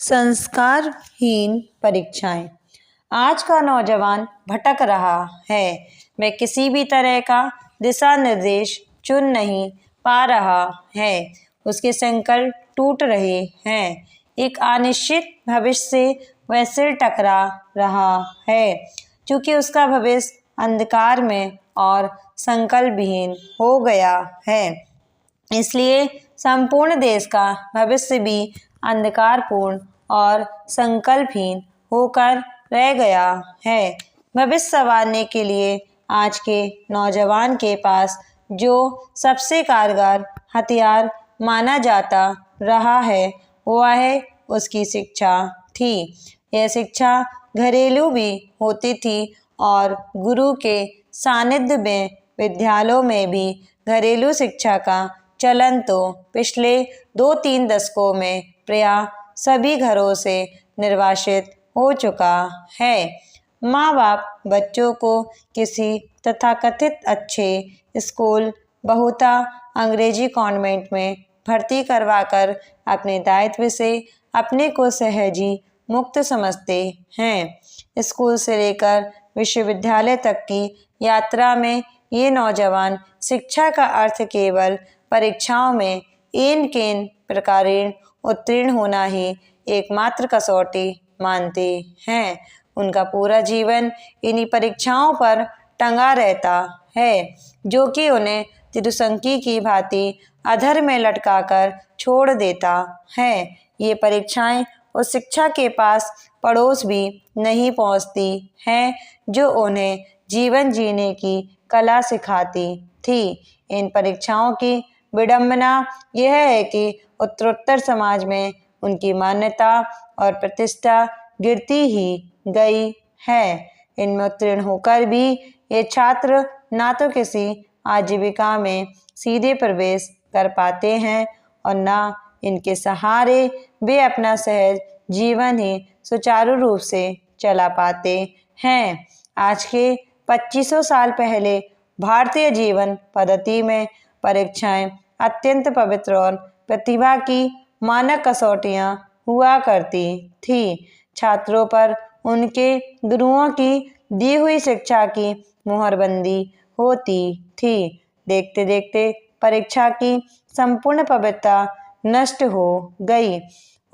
संस्कारहीन परीक्षाएं। आज का नौजवान भटक रहा है। वह किसी भी तरह का दिशा निर्देश चुन नहीं पा रहा है। उसके संकल्प टूट रहे हैं। एक अनिश्चित भविष्य से वह सिर टकरा रहा है, क्योंकि उसका भविष्य अंधकार में और संकल्पहीन हो गया है। इसलिए संपूर्ण देश का भविष्य भी अंधकारपूर्ण और संकल्पहीन होकर रह गया है। भविष्य संवारने के लिए आज के नौजवान के पास जो सबसे कारगर हथियार माना जाता रहा है वह है उसकी शिक्षा थी। यह शिक्षा घरेलू भी होती थी और गुरु के सानिध्य में विद्यालयों में भी घरेलू शिक्षा का चलन तो पिछले 2-3 दशकों में प्रायः सभी घरों से निर्वासित हो चुका है। माँ बाप बच्चों को किसी तथाकथित अच्छे स्कूल, बहुधा अंग्रेजी कॉन्वेंट में भर्ती करवाकर अपने दायित्व से अपने को सहजी मुक्त समझते हैं। स्कूल से लेकर विश्वविद्यालय तक की यात्रा में ये नौजवान शिक्षा का अर्थ केवल परीक्षाओं में एन केन प्रकारेण उत्तीर्ण होना ही एकमात्र कसौटी मानते हैं। उनका पूरा जीवन इन्हीं परीक्षाओं पर टंगा रहता है, जो कि उन्हें त्रिशंकु की भांति अधर में लटकाकर छोड़ देता है। ये परीक्षाएं उस शिक्षा के पास पड़ोस भी नहीं पहुंचती हैं जो उन्हें जीवन जीने की कला सिखाती थी। इन परीक्षाओं की विडंबना यह है कि उत्तरोत्तर समाज में उनकी मान्यता और प्रतिष्ठा गिरती ही गई है। इनमें उत्तीर्ण होकर भी ये छात्र ना तो किसी आजीविका में सीधे प्रवेश कर पाते हैं और ना इनके सहारे वे अपना सहज जीवन ही सुचारू रूप से चला पाते हैं। आज के 2500 साल पहले भारतीय जीवन पद्धति में परीक्षाएं अत्यंत पवित्र और प्रतिभा की मानक कसौटियां हुआ करती थी। छात्रों पर उनके गुरुओं की दी हुई शिक्षा की मुहरबंदी होती थी। देखते देखते परीक्षा की संपूर्ण पवित्रता नष्ट हो गई।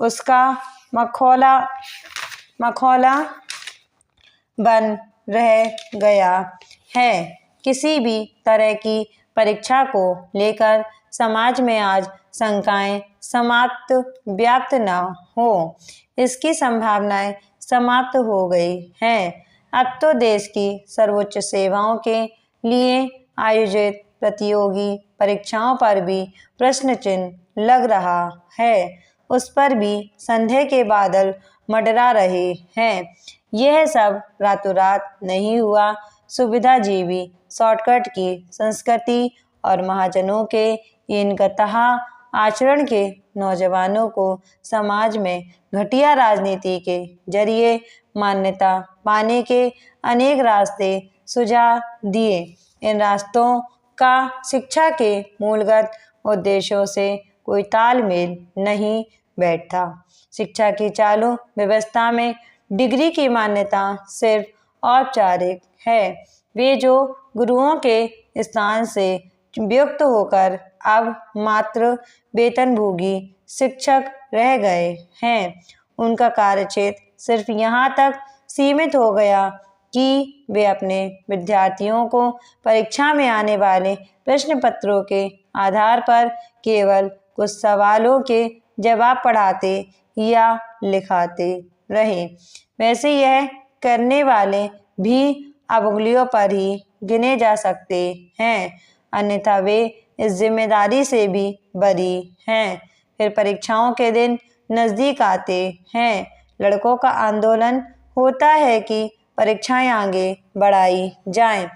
उसका मखौला बन रह गया है। किसी भी तरह की परीक्षा को लेकर समाज में आज शंकाएं व्याप्त न हो, इसकी संभावनाएं समाप्त हो गई हैं। अब तो देश की सर्वोच्च सेवाओं के लिए आयोजित प्रतियोगी परीक्षाओं पर भी प्रश्न चिन्ह लग रहा है। उस पर भी संदेह के बादल मंडरा रहे हैं। यह सब रातों रात नहीं हुआ। सुविधाजीवी शॉर्टकट की संस्कृति और महाजनों के इन गतहा आचरण के नौजवानों को समाज में घटिया राजनीति के जरिए मान्यता पाने के अनेक रास्ते सुझा दिए। इन रास्तों का शिक्षा के मूलगत उद्देश्यों से कोई तालमेल नहीं बैठता। शिक्षा की चालू व्यवस्था में डिग्री की मान्यता सिर्फ औपचारिक है। वे जो गुरुओं के स्थान से व्युक्त होकर अब मात्र वेतनभोगी शिक्षक रह गए हैं, उनका कार्यक्षेत्र सिर्फ यहाँ तक सीमित हो गया कि वे अपने विद्यार्थियों को परीक्षा में आने वाले प्रश्न पत्रों के आधार पर केवल कुछ सवालों के जवाब पढ़ाते या लिखाते रहे। वैसे यह करने वाले भी अब उंगलियों पर ही गिने जा सकते हैं, अन्यथा वे इस जिम्मेदारी से भी बरी हैं। फिर परीक्षाओं के दिन नज़दीक आते हैं। लड़कों का आंदोलन होता है कि परीक्षाएं आगे बढ़ाई जाएं।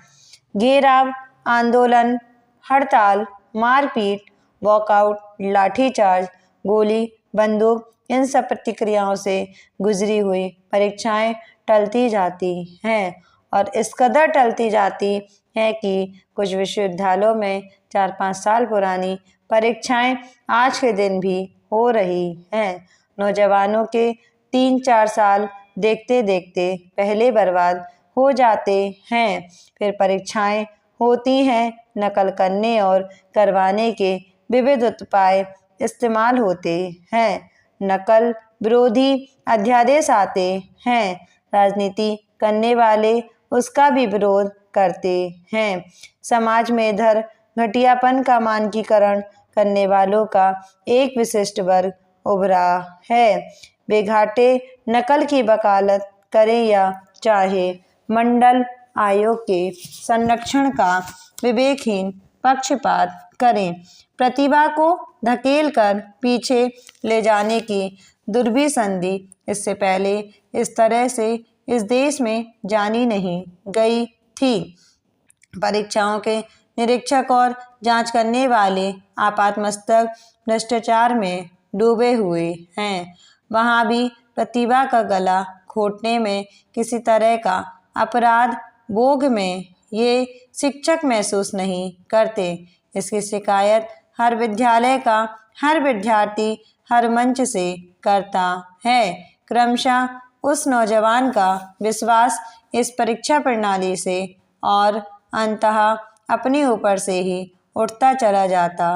घेराव आंदोलन, हड़ताल, मारपीट, वॉकआउट, लाठीचार्ज, गोली, बंदूक, इन सब प्रतिक्रियाओं से गुजरी हुई परीक्षाएं टलती जाती हैं और इस कदर टलती जाती है कि कुछ विश्वविद्यालयों में 4-5 साल पुरानी परीक्षाएं आज के दिन भी हो रही हैं। नौजवानों के 3-4 साल देखते देखते पहले बर्बाद हो जाते हैं। फिर परीक्षाएं होती हैं, नकल करने और करवाने के विविध उपाय इस्तेमाल होते हैं। नकल विरोधी अध्यादेश आते हैं। राजनीति करने वाले उसका भी विरोध करते हैं। समाज में इधर घटियापन का मानकीकरण करने वालों का एक विशिष्ट वर्ग उभरा है। बेघाटे नकल की वकालत करें या चाहे मंडल आयोग के संरक्षण का विवेकहीन पक्षपात करें, प्रतिभा को धकेल कर पीछे ले जाने की दुर्भी संधि इससे पहले इस तरह से इस देश में जानी नहीं गई थी। परीक्षाओं के निरीक्षक और जांच करने वाले आपातमस्तक भ्रष्टाचार में डूबे हुए हैं। वहाँ भी प्रतिभा का गला घोटने में किसी तरह का अपराध बोध में ये शिक्षक महसूस नहीं करते। इसकी शिकायत हर विद्यालय का हर विद्यार्थी हर मंच से करता है। क्रमशः उस नौजवान का विश्वास इस परीक्षा प्रणाली से और अंततः अपने ऊपर से ही उठता चला जाता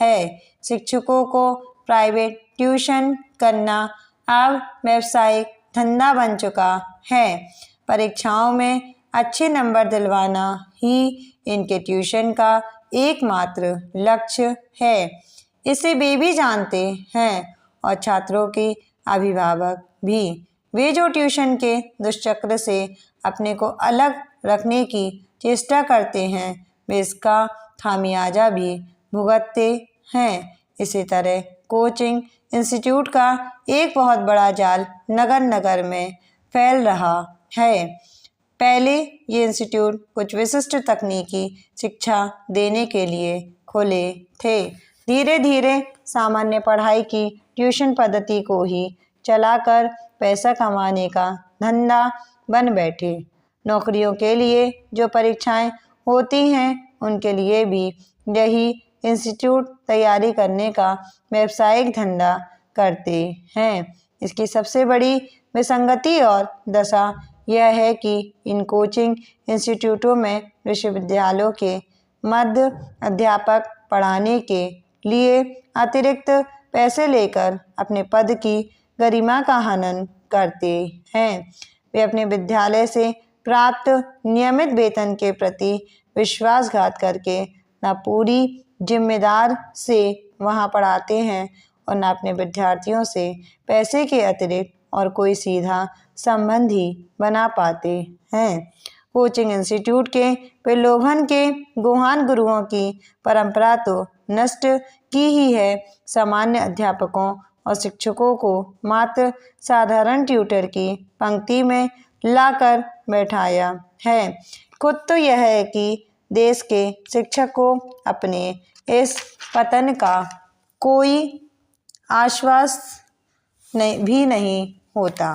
है। शिक्षकों को प्राइवेट ट्यूशन करना अब व्यावसायिक धंधा बन चुका है। परीक्षाओं में अच्छे नंबर दिलवाना ही इनके ट्यूशन का एकमात्र लक्ष्य है। इसे वे भी जानते हैं और छात्रों के अभिभावक भी। वे जो ट्यूशन के दुष्चक्र से अपने को अलग रखने की चेष्टा करते हैं, वे इसका खामियाजा भी भुगतते हैं। इसी तरह कोचिंग इंस्टीट्यूट का एक बहुत बड़ा जाल नगर नगर में फैल रहा है। पहले ये इंस्टीट्यूट कुछ विशिष्ट तकनीकी शिक्षा देने के लिए खुले थे। धीरे धीरे सामान्य पढ़ाई की ट्यूशन पद्धति को ही चलाकर पैसा कमाने का धंधा बन बैठे। नौकरियों के लिए जो परीक्षाएं होती हैं, उनके लिए भी यही इंस्टीट्यूट तैयारी करने का व्यावसायिक धंधा करते हैं। इसकी सबसे बड़ी विसंगति और दशा यह है कि इन कोचिंग इंस्टीट्यूटों में विश्वविद्यालयों के मध्य अध्यापक पढ़ाने के लिए अतिरिक्त पैसे लेकर अपने पद की गरिमा का हनन करते हैं। वे अपने विद्यालय से प्राप्त नियमित वेतन के प्रति विश्वासघात करके न पूरी जिम्मेदार से वहां पढ़ाते हैं और न अपने विद्यार्थियों से पैसे के अतिरिक्त और कोई सीधा संबंध ही बना पाते हैं। कोचिंग इंस्टीट्यूट के प्रलोभन के गुहान गुरुओं की परंपरा तो नष्ट की ही है, सामान्य अध्यापकों और शिक्षकों को मात्र साधारण ट्यूटर की पंक्ति में लाकर बैठाया है। खुद तो यह है कि देश के शिक्षक को अपने इस पतन का कोई आश्वास भी नहीं होता,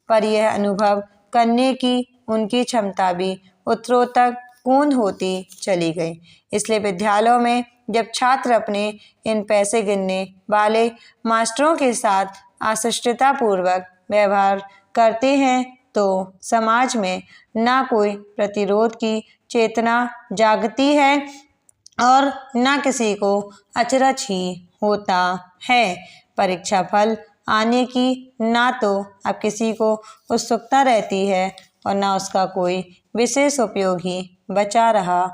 पर यह अनुभव करने की उनकी क्षमता भी उत्तरोत्तर कूंद होती चली गई। इसलिए विद्यालयों में जब छात्र अपने इन पैसे गिनने वाले मास्टरों के साथ अशिष्टतापूर्वक व्यवहार करते हैं, तो समाज में ना कोई प्रतिरोध की चेतना जागती है और न किसी को अचरज ही होता है। परीक्षा फल आने की ना तो अब किसी को उत्सुकता रहती है और ना उसका कोई विशेष उपयोग ही बचा रहा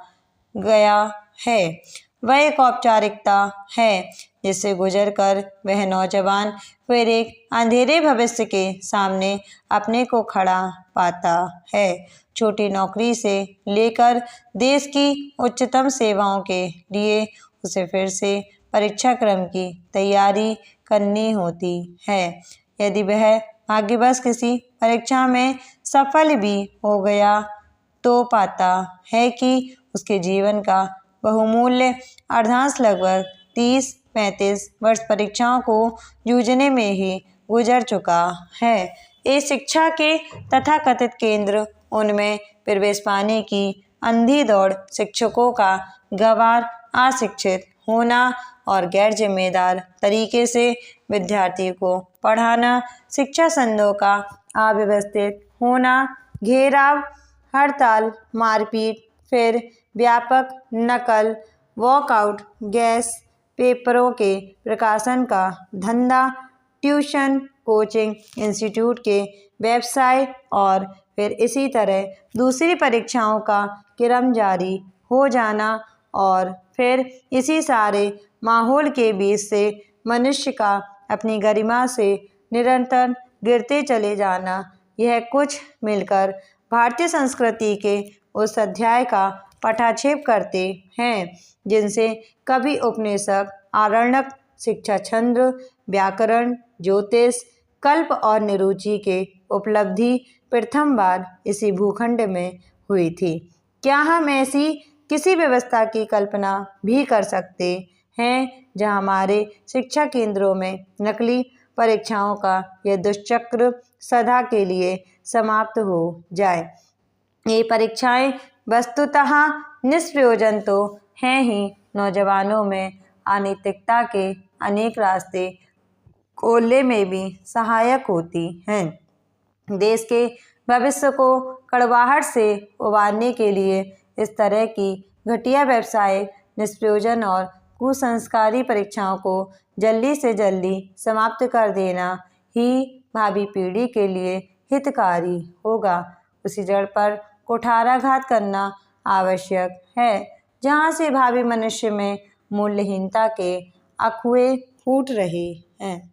गया है। वह एक औपचारिकता है जिससे गुजर कर वह नौजवान फिर एक अंधेरे भविष्य के सामने अपने को खड़ा पाता है। छोटी नौकरी से लेकर देश की उच्चतम सेवाओं के लिए उसे फिर से परीक्षा क्रम की तैयारी करनी होती है। यदि वह भाग्यवश किसी परीक्षा में सफल भी हो गया तो पाता है कि उसके जीवन का बहुमूल्य अर्धांश लगभग 30-35 वर्ष परीक्षाओं को जूझने में ही गुजर चुका है। इस शिक्षा के तथाकथित केंद्र उनमें प्रवेश पाने की अंधी दौड़ शिक्षकों का गंवार अशिक्षित होना और गैर जिम्मेदार तरीके से विद्यार्थी को पढ़ाना, शिक्षा संस्थानों का अव्यवस्थित होना, घेराव, हड़ताल, मारपीट, फिर व्यापक नकल, वॉकआउट, गैस पेपरों के प्रकाशन का धंधा, ट्यूशन कोचिंग इंस्टीट्यूट के व्यवसाय और फिर इसी तरह दूसरी परीक्षाओं का क्रम जारी हो जाना और फिर इसी सारे माहौल के बीच से मनुष्य का अपनी गरिमा से निरंतर गिरते चले जाना, यह कुछ मिलकर भारतीय संस्कृति के उस अध्याय का पटाक्षेप करते हैं जिनसे कभी उपनिषद, आरण्यक, शिक्षा छंद, व्याकरण, ज्योतिष, कल्प और निरुचि के उपलब्धि प्रथम बार इसी भूखंड में हुई थी। क्या हम ऐसी किसी व्यवस्था की कल्पना भी कर सकते हैं जहां हमारे शिक्षा केंद्रों में नकली परीक्षाओं का यह दुष्चक्र सदा के लिए समाप्त हो जाए? ये परीक्षाएं वस्तुतः निष्प्रयोजन तो हैं ही, नौजवानों में अनैतिकता के अनेक रास्ते खोलने में भी सहायक होती हैं। देश के भविष्य को कड़वाहट से उबारने के लिए इस तरह की घटिया व्यवसाय, निष्प्रयोजन और कुसंस्कारी परीक्षाओं को जल्दी से जल्दी समाप्त कर देना ही भावी पीढ़ी के लिए हितकारी होगा। उसी जड़ पर कुठाराघात करना आवश्यक है जहाँ से भावी मनुष्य में मूल्यहीनता के अखुए फूट रहे हैं।